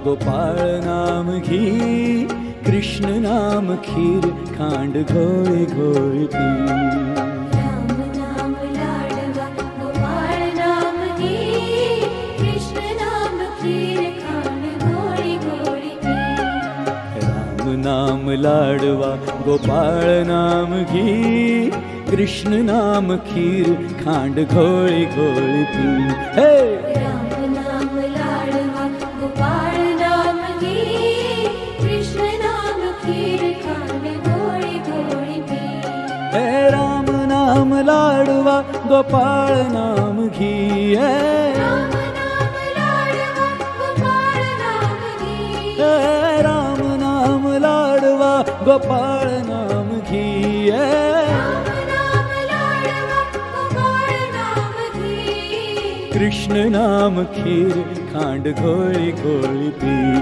गोपाळ नाम घी, कृष्ण नाम खीर, खांड घोळी घोळी पी. राम नाम लाडवा गोपाळ नाम घी, कृष्ण नाम खीर, खांड घोळी घोळी पी. राम नाम लाडवा गोपाळ नाम घी, कृष्ण नाम खीर, खांड घोळी घोळी पी. हे राम नाम लाडवा गोपाळ नाम घी, कृष्ण नाम खीर, खांड घोळी घोळी पी. हे राम नाम लाडवा गोपाळ नाम घी. हे राम नाम लाडवा गोपाळ नाम घी, राम नाम लाडवा गोपाळ नाम घी. राम नाम लाडवा गोपाळ नाम घी. कृष्ण नाम खीर, खांड घोळी घोळी पी.